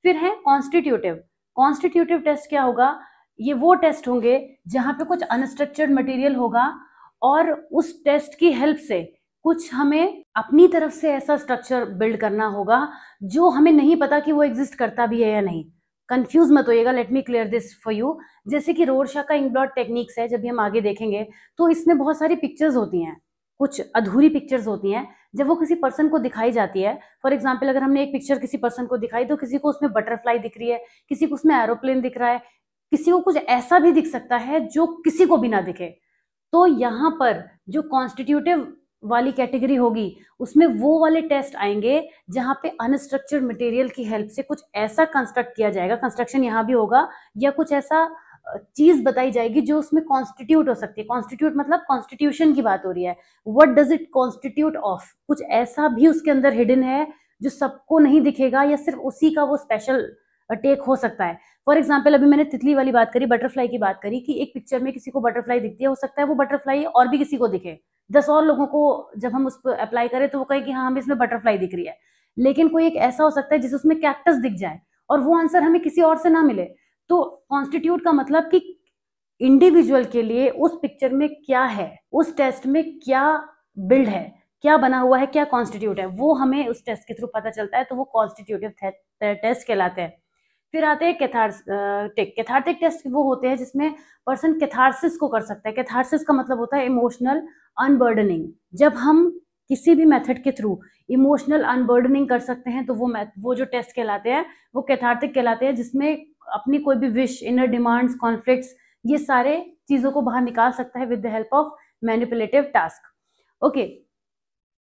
फिर है कॉन्स्टिट्यूटिव। कॉन्स्टिट्यूटिव टेस्ट क्या होगा? ये वो टेस्ट होंगे जहां पे कुछ अनस्ट्रक्चर्ड मटेरियल होगा और उस टेस्ट की हेल्प से कुछ हमें अपनी तरफ से ऐसा स्ट्रक्चर बिल्ड करना होगा जो हमें नहीं पता कि वो एग्जिस्ट करता भी है या नहीं। कंफ्यूज मत होइएगा, let me clear this for you. जैसे कि रोरशा का इंकब्लॉट टेक्निक्स है, जब भी हम आगे देखेंगे तो इसमें बहुत सारी पिक्चर्स होती हैं, कुछ अधूरी पिक्चर्स होती हैं जब वो किसी पर्सन को दिखाई जाती है, फॉर एग्जाम्पल अगर हमने एक पिक्चर किसी पर्सन को दिखाई तो किसी को उसमें बटरफ्लाई दिख रही है, किसी को उसमें एरोप्लेन दिख रहा है, किसी को कुछ ऐसा भी दिख सकता है जो किसी को भी ना दिखे। तो यहाँ पर जो कॉन्स्टिट्यूटिव वाली कैटेगरी होगी उसमें वो वाले टेस्ट आएंगे जहां पे अनस्ट्रक्चर्ड मटेरियल की हेल्प से कुछ ऐसा कंस्ट्रक्ट किया जाएगा, कंस्ट्रक्शन यहाँ भी होगा, या कुछ ऐसा चीज बताई जाएगी जो उसमें कॉन्स्टिट्यूट हो सकती है। कॉन्स्टिट्यूट मतलब कॉन्स्टिट्यूशन की बात हो रही है, what does it constitute of, कुछ ऐसा भी उसके अंदर हिडन है जो सबको नहीं दिखेगा या सिर्फ उसी का वो स्पेशल टेक हो सकता है। फॉर एग्जाम्पल अभी मैंने तितली वाली बात करी, बटरफ्लाई की बात करी कि एक पिक्चर में किसी को बटरफ्लाई दिखती है, हो सकता है वो बटरफ्लाई और भी किसी को दिखे, 10 और लोगों को जब हम उस पर अप्लाई करें तो वो कहे कि हाँ हमें इसमें बटरफ्लाई दिख रही है। लेकिन कोई एक ऐसा हो सकता है जिस उसमें कैक्टस दिख जाए और वो आंसर हमें किसी और से ना मिले। तो कॉन्स्टिट्यूट का मतलब कि इंडिविजुअल के लिए उस पिक्चर में क्या है, उस टेस्ट में क्या बिल्ड है, क्या बना हुआ है, क्या कॉन्स्टिट्यूट है, वो हमें उस टेस्ट के थ्रू पता चलता है, तो वो कॉन्स्टिट्यूटिव टेस्ट कहलाते हैं। फिर आते हैं कैथार्टिक टेस्ट वो होते हैं जिसमें पर्सन कैथारसिस को कर सकता है। कैथारसिस का मतलब होता है इमोशनल अनबर्डनिंग। जब हम किसी भी मेथड के थ्रू इमोशनल अनबर्डनिंग कर सकते हैं तो वो जो टेस्ट कहलाते हैं वो कैथार्टिक कहलाते हैं, जिसमें अपनी कोई भी विश, इनर डिमांड्स, कॉन्फ्लिक्ट्स, ये सारे चीजों को बाहर निकाल सकता है with the help of manipulative task. Okay,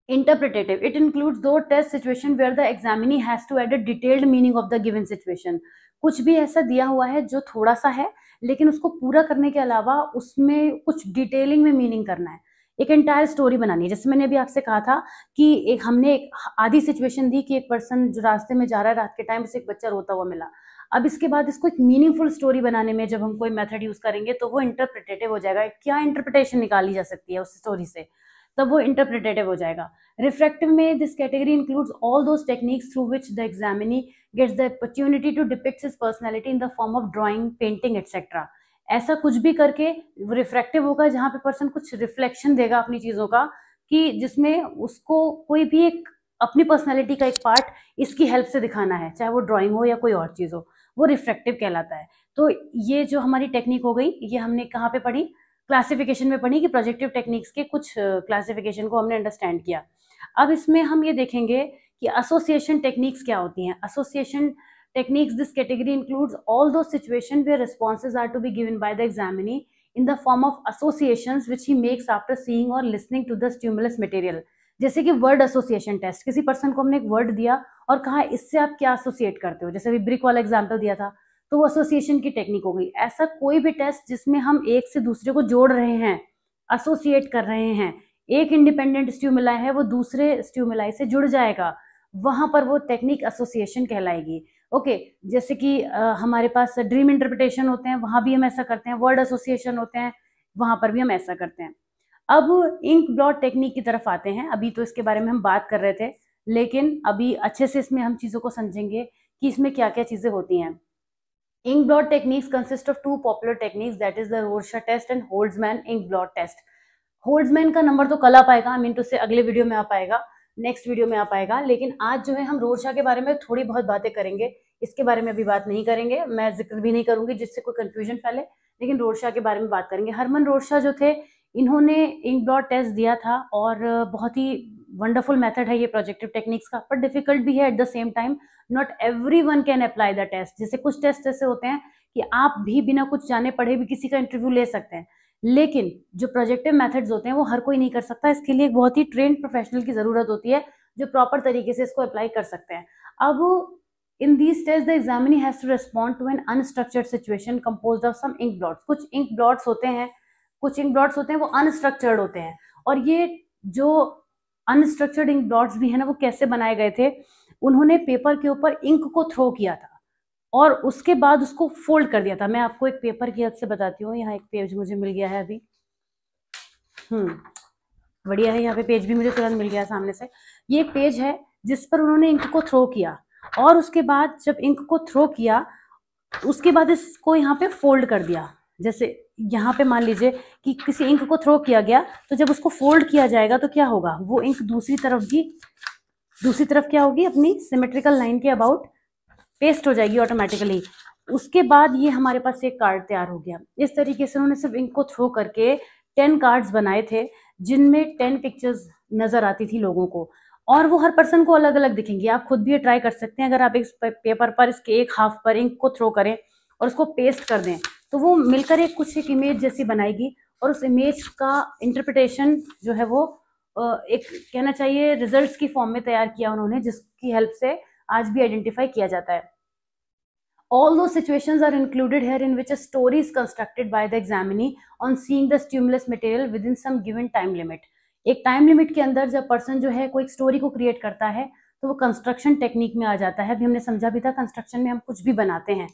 interpretative, it includes those test situation where the examinee has to add a detailed meaning of the given situation। कुछ भी ऐसा दिया हुआ है जो थोड़ा सा है लेकिन उसको पूरा करने के अलावा उसमें कुछ डिटेलिंग में मीनिंग करना है, एक एंटायर स्टोरी बनानी है। जैसे मैंने अभी आपसे कहा था कि हमने एक आधी सिचुएशन दी कि एक पर्सन जो रास्ते में जा रहा है, रात के टाइम से एक बच्चा रोता हुआ मिला। अब इसके बाद इसको एक मीनिंगफुल स्टोरी बनाने में जब हम कोई मेथड यूज करेंगे तो वो इंटरप्रिटेटिव हो जाएगा। क्या इंटरप्रिटेशन निकाली जा सकती है उस स्टोरी से, तब वो इंटरप्रिटेटिव हो जाएगा। रिफ्रैक्टिव में this category includes all those techniques through which the examinee gets the opportunity to depict his personality in the form of drawing, painting etcetera. ऐसा कुछ भी करके रिफ्रैक्टिव होगा जहां पे पर्सन कुछ रिफ्लेक्शन देगा अपनी चीजों का, कि जिसमें उसको कोई भी एक अपनी पर्सनैलिटी का एक पार्ट इसकी हेल्प से दिखाना है, चाहे वो ड्राइंग हो या कोई और चीज हो, वो रिफ्रैक्टिव कहलाता है। तो ये जो हमारी टेक्निक हो गई, ये हमने कहाँ पे पढ़ी, क्लासिफिकेशन में पढ़ी कि प्रोजेक्टिव टेक्निक्स के कुछ क्लासिफिकेशन को हमने अंडरस्टैंड किया। अब इसमें हम ये देखेंगे कि एसोसिएशन टेक्निक्स क्या होती हैं। Association techniques, this category includes all those situation where responses are to be given by the examinee in the form of associations which he makes after seeing और listening to the stimulus material. जैसे कि word association test, किसी person को हमने एक word दिया और कहा इससे आप क्या एसोसिएट करते हो, जैसे अभी ब्रिक वाला एग्जाम्पल दिया था, तो वो एसोसिएशन की टेक्निक हो गई। ऐसा कोई भी टेस्ट जिसमें हम एक से दूसरे को जोड़ रहे हैं, एसोसिएट कर रहे हैं, एक इंडिपेंडेंट स्टिमुलाई है वो दूसरे स्टिमुलाई से जुड़ जाएगा, वहां पर वो टेक्निक एसोसिएशन कहलाएगी। ओके, जैसे कि हमारे पास ड्रीम इंटरप्रिटेशन होते हैं, वहां भी हम ऐसा करते हैं, वर्ड एसोसिएशन होते हैं, वहां पर भी हम ऐसा करते हैं। अब इंक ब्लॉट टेक्निक की तरफ आते हैं। अभी तो इसके बारे में हम बात कर रहे थे, लेकिन अभी अच्छे से इसमें हम चीजों को समझेंगे कि इसमें क्या क्या चीजें होती हैं। Ink blot techniques consist of two popular techniques, that is the Rorschach test and Holtzman ink blot test। Holtzman का नंबर तो कल आ पाएगा, आई मीन तो उससे अगले वीडियो में आ पाएगा, नेक्स्ट वीडियो में आ पाएगा, लेकिन आज जो है हम Rorschach के बारे में थोड़ी बहुत बातें करेंगे, इसके बारे में अभी बात नहीं करेंगे, मैं जिक्र भी नहीं करूंगी जिससे कोई कंफ्यूजन फैले, लेकिन Rorschach के बारे में बात करेंगे। हरमन Rorschach जो थे, इन्होंने इंक ब्लॉट टेस्ट दिया था और बहुत ही वंडरफुल मेथड है ये प्रोजेक्टिव टेक्निक्स का, पर डिफिकल्ट भी है at the same time. Not everyone can apply the test. जैसे कुछ टेस्ट ऐसे होते हैं कि आप भी बिना कुछ जाने पढ़े भी किसी का इंटरव्यू ले सकते हैं, लेकिन जो प्रोजेक्टिव मेथड्स होते हैं वो हर कोई नहीं कर सकता। इसके लिए एक बहुत ही ट्रेंड प्रोफेशनल की जरूरत होती है जो प्रॉपर तरीके से इसको अप्लाई कर सकते हैं। अब in these test the examinee has to respond to an unstructured situation composed of some ink blots. कुछ इंक ब्लॉट्स होते हैं वो अनस्ट्रक्चर्ड होते हैं, और ये जो अनस्ट्रक्चर्ड इंक ब्लॉट्स भी है ना, वो कैसे बनाए गए थे, उन्होंने पेपर के ऊपर इंक को थ्रो किया था और उसके बाद उसको फोल्ड कर दिया था। मैं आपको एक पेपर की हेल्प से बताती हूँ। यहाँ एक पेज मुझे मिल गया है अभी, बढ़िया है, यहाँ पे पेज भी मुझे तुरंत मिल गया सामने से। ये एक पेज है जिस पर उन्होंने इंक को थ्रो किया, और उसके बाद जब इंक को थ्रो किया उसके बाद इसको यहाँ पे फोल्ड कर दिया। जैसे यहाँ पे मान लीजिए कि किसी इंक को थ्रो किया गया, तो जब उसको फोल्ड किया जाएगा तो क्या होगा, वो इंक दूसरी तरफ क्या होगी, अपनी सिमेट्रिकल लाइन के अबाउट पेस्ट हो जाएगी ऑटोमेटिकली। उसके बाद ये हमारे पास एक कार्ड तैयार हो गया। इस तरीके से उन्होंने सिर्फ इंक को थ्रो करके 10 कार्ड्स बनाए थे, जिनमें 10 पिक्चर्स नजर आती थी लोगों को, और वो हर पर्सन को अलग अलग दिखेंगी। आप खुद भी ये ट्राई कर सकते हैं। अगर आप एक पेपर पर इसके एक हाफ पर इंक को थ्रो करें और उसको पेस्ट कर दें तो वो मिलकर एक इमेज जैसी बनाएगी, और उस इमेज का इंटरप्रिटेशन जो है वो एक कहना चाहिए रिजल्ट्स की फॉर्म में तैयार किया उन्होंने, जिसकी हेल्प से आज भी आइडेंटिफाई किया जाता है। All those situations are included here in which a story is constructed by the examinee on seeing the stimulus material within some given time limit. एक टाइम लिमिट के अंदर जब पर्सन जो है कोई स्टोरी को क्रिएट करता है तो वो कंस्ट्रक्शन टेक्निक में आ जाता है। अभी हमने समझा भी था, कंस्ट्रक्शन में हम कुछ भी बनाते हैं।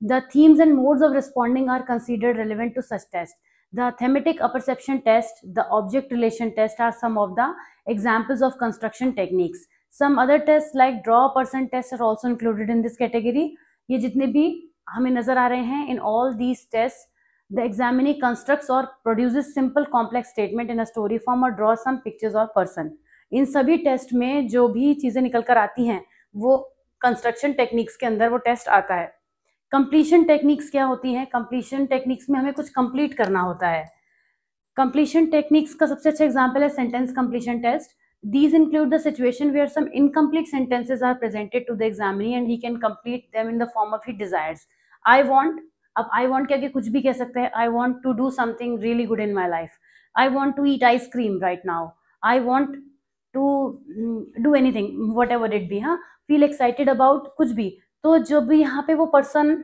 The themes and modes of responding are considered relevant to such test. The thematic apperception test, the object relation test are some of the examples of construction techniques. Some other tests like draw a person test are also included in this category. ये जितने भी हमें नजर आ रहे हैं, in all these test the examinee constructs और produces simple complex statement in a story form और ड्रॉ सम पिक्चर्स और पर्सन। इन सभी टेस्ट में जो भी चीजें निकल कर आती हैं वो कंस्ट्रक्शन टेक्निक्स के अंदर वो टेस्ट आता है। कंप्लीशन टेक्निक्स क्या होती हैं? कंप्लीशन टेक्निक्स में हमें कुछ कंप्लीट करना होता है। कंप्लीशन टेक्निक्स का सबसे अच्छा एग्जाम्पल है sentence completion test. These include the situation where some incomplete sentences are presented to the examinee and he can complete them in the form of he desires. I want, अब I want के आगे कुछ भी कह सकते हैं। I want to do something really good in my life. I want to eat ice cream right now. I want to do anything, whatever it be. हाँ, feel excited about कुछ भी। तो जो भी यहाँ पे वो पर्सन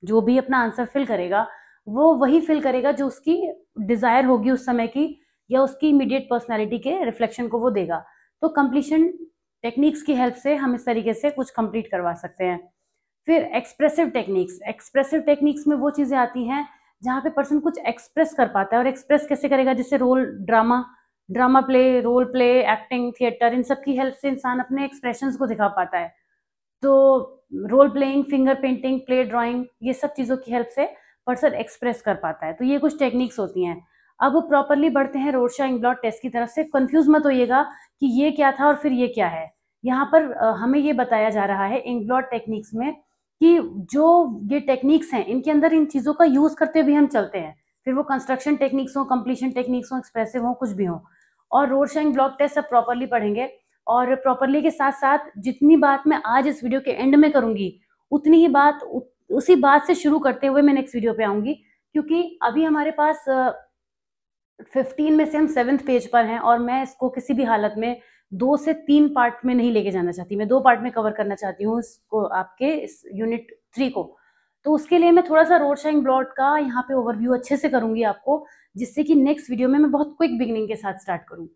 जो भी अपना आंसर फिल करेगा वो वही फिल करेगा जो उसकी डिजायर होगी उस समय की, या उसकी इमीडिएट पर्सनैलिटी के रिफ्लेक्शन को वो देगा। तो कंप्लीशन टेक्निक्स की हेल्प से हम इस तरीके से कुछ कंप्लीट करवा सकते हैं। फिर एक्सप्रेसिव टेक्निक्स। एक्सप्रेसिव टेक्निक्स में वो चीजें आती हैं जहाँ पे पर्सन कुछ एक्सप्रेस कर पाता है, और एक्सप्रेस कैसे करेगा? जिससे drama play, role play, acting, theatre, इन सब की हेल्प से इंसान अपने एक्सप्रेशंस को दिखा पाता है। तो role playing, finger painting, play drawing, ये सब चीजों की हेल्प से पर्सन एक्सप्रेस कर पाता है। तो ये कुछ टेक्निक्स होती हैं। अब वो प्रॉपरली बढ़ते हैं रोरशा इंगब्लॉट टेस्ट की तरफ से। कंफ्यूज मत होइएगा कि ये क्या था और फिर ये क्या है। यहाँ पर हमें ये बताया जा रहा है इंगब्लॉट टेक्निक्स में कि जो ये टेक्निक्स हैं इनके अंदर इन चीजों का यूज करते हुए हम चलते हैं, फिर वो कंस्ट्रक्शन टेक्निक्स हो, कंप्लीशन टेक्निक्स हो, एक्सप्रेसिव हो, कुछ भी हो। और रोरशा इंगब्लॉट टेस्ट सब प्रॉपरली पढ़ेंगे, और प्रॉपरली के साथ साथ जितनी बात मैं आज इस वीडियो के एंड में करूंगी उतनी ही बात उसी बात से शुरू करते हुए मैं नेक्स्ट वीडियो पे आऊंगी, क्योंकि अभी हमारे पास 15 में से हम 7th पेज पर हैं और मैं इसको किसी भी हालत में 2 से 3 पार्ट में नहीं लेके जाना चाहती। मैं 2 पार्ट में कवर करना चाहती हूँ इसको, आपके इस यूनिट 3 को। तो उसके लिए मैं थोड़ा सा रोरशा इंगब्लॉट का यहाँ पे ओवरव्यू अच्छे से करूंगी आपको, जिससे कि नेक्स्ट वीडियो में मैं बहुत क्विक बिगिनिंग के साथ स्टार्ट करूँ।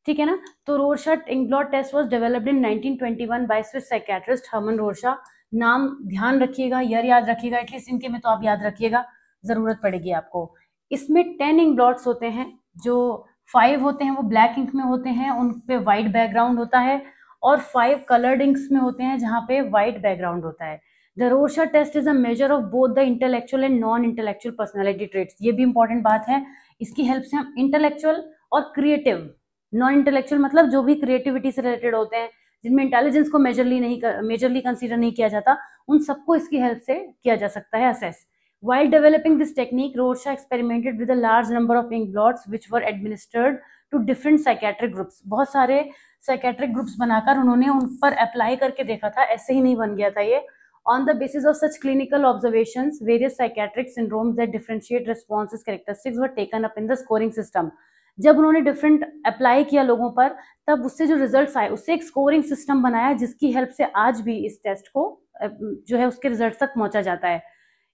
ठीक है ना? तो Rorschach inkblot test was developed in 1921 by Swiss psychiatrist Hermann Rorschach. नाम ध्यान रखिएगा, ईयर याद रखिएगा, एटलीस्ट इनके में तो आप याद रखिएगा, जरूरत पड़ेगी आपको। इसमें 10 इंक ब्लॉट्स होते हैं, जो 5 होते हैं वो ब्लैक इंक में होते हैं, उन पे वाइट बैकग्राउंड होता है, और 5 कलर्ड इंक्स में होते हैं जहाँ पे वाइट बैकग्राउंड होता है। The Rorschach test is a measure of both the intellectual and non intellectual personality traits. ये भी इंपॉर्टेंट बात है। इसकी हेल्प से हम इंटेलेक्चुअल और क्रिएटिव, नॉन इंटेलेक्चुअल मतलब जो भी क्रिएटिविटी से रिलेटेड होते हैं, जिनमें इंटेलिजेंस को मेजरली कंसीडर नहीं किया जाता, उन सबको इसकी हेल्प से किया जा सकता है assess. While developing this technique, Rorsha experimented with a large number of ink blots which were administered to different psychiatric groups. बहुत सारे psychiatric groups बनाकर उन्होंने उन पर अप्लाई करके देखा था, ऐसे ही नहीं बन गया था ये। On the basis of such clinical observations, various psychiatric syndromes that differentiate responses characteristics were taken up in the scoring system. जब उन्होंने डिफरेंट अप्लाई किया लोगों पर, तब उससे जो रिजल्ट्स आए उससे एक स्कोरिंग सिस्टम बनाया, जिसकी हेल्प से आज भी इस टेस्ट को जो है उसके रिजल्ट तक पहुंचा जाता है।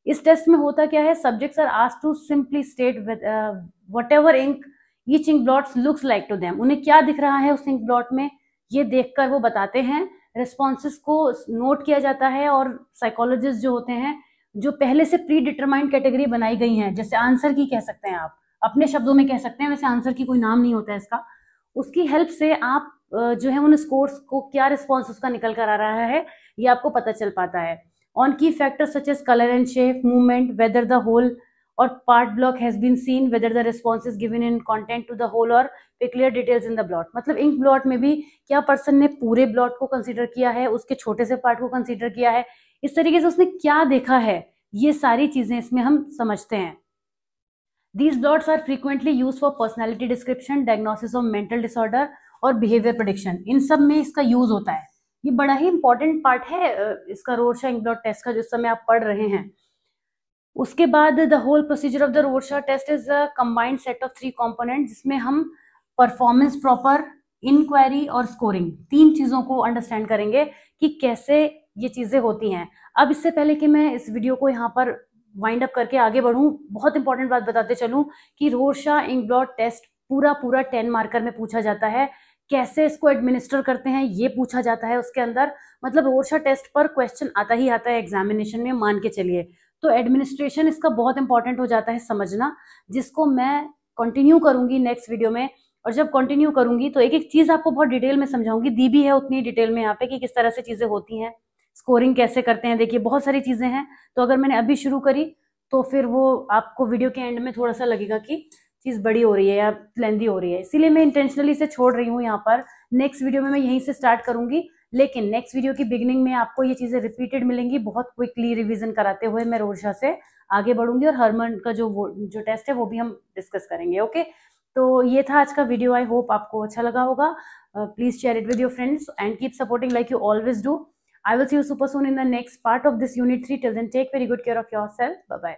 इस टेस्ट में होता क्या है? Subjects are asked to simply state whatever ink each ink blots looks like to them. उन्हें क्या दिख रहा है उस इंक ब्लॉट में, ये देखकर वो बताते हैं। रिस्पॉन्सेस को नोट किया जाता है, और साइकोलॉजिस्ट जो होते हैं, जो पहले से प्री डिटरमाइंड कैटेगरी बनाई गई हैं, जैसे आंसर की कह सकते हैं, आप अपने शब्दों में कह सकते हैं, वैसे आंसर की कोई नाम नहीं होता है इसका, उसकी हेल्प से आप जो है उन स्कोर्स को क्या रिस्पॉन्स उसका निकल कर आ रहा है ये आपको पता चल पाता है। On key factors such as color and shape, movement, whether the whole or part block has been seen, whether the response is given in content to the whole or peculiar details in the blot। मतलब ink blot में भी क्या person ने पूरे blot को consider किया है, उसके छोटे से पार्ट को कंसीडर किया है, इस तरीके से उसने क्या देखा है, ये सारी चीजें इसमें हम समझते हैं। These blots are frequently used for personality description, diagnosis of mental disorder, और बिहेवियर प्रेडिक्शन, इन सब में इसका यूज होता है। ये बड़ा ही इंपॉर्टेंट पार्ट है इसका रोरशा इंक ब्लॉट टेस्ट का, जिस समय आप पढ़ रहे हैं। उसके बाद the whole procedure of the Rorschach test is a combined set of 3 component, जिसमें हम परफॉर्मेंस प्रॉपर, इंक्वायरी और स्कोरिंग, 3 चीजों को अंडरस्टैंड करेंगे कि कैसे ये चीजें होती हैं। अब इससे पहले कि मैं इस वीडियो को यहाँ पर वाइंड अप करके आगे बढ़ूं, बहुत इंपॉर्टेंट बात बताते चलूं कि रोरशा इंक ब्लॉट टेस्ट पूरा 10 मार्कर में पूछा जाता है। कैसे इसको एडमिनिस्टर करते हैं ये पूछा जाता है उसके अंदर। मतलब रोरशा टेस्ट पर क्वेश्चन आता ही आता है एग्जामिनेशन में, मान के चलिए। तो एडमिनिस्ट्रेशन इसका बहुत इंपॉर्टेंट हो जाता है समझना, जिसको मैं कंटिन्यू करूंगी नेक्स्ट वीडियो में। और जब कंटिन्यू करूंगी तो एक एक चीज आपको बहुत डिटेल में समझाऊंगी, दी भी है उतनी डिटेल में यहाँ पे कि किस तरह से चीजें होती हैं, स्कोरिंग कैसे करते हैं। देखिए बहुत सारी चीजें हैं, तो अगर मैंने अभी शुरू करी तो फिर वो आपको वीडियो के एंड में थोड़ा सा लगेगा कि चीज बड़ी हो रही है या लेंदी हो रही है, इसीलिए मैं इंटेंशनली इसे छोड़ रही हूँ यहाँ पर। नेक्स्ट वीडियो में मैं यहीं से स्टार्ट करूंगी, लेकिन नेक्स्ट वीडियो की बिगिनिंग में आपको ये चीजें रिपीटेड मिलेंगी। बहुत क्विकली रिवीजन कराते हुए मैं रोरशा से आगे बढ़ूंगी, और हरमन का जो टेस्ट है वो भी हम डिस्कस करेंगे। ओके, तो ये था आज का वीडियो। आई होप आपको अच्छा लगा होगा। Please share it with your friends and keep supporting like you always do. I will see you super soon in the next part of this unit 3. Till then, take very good care of yourself. Bye bye.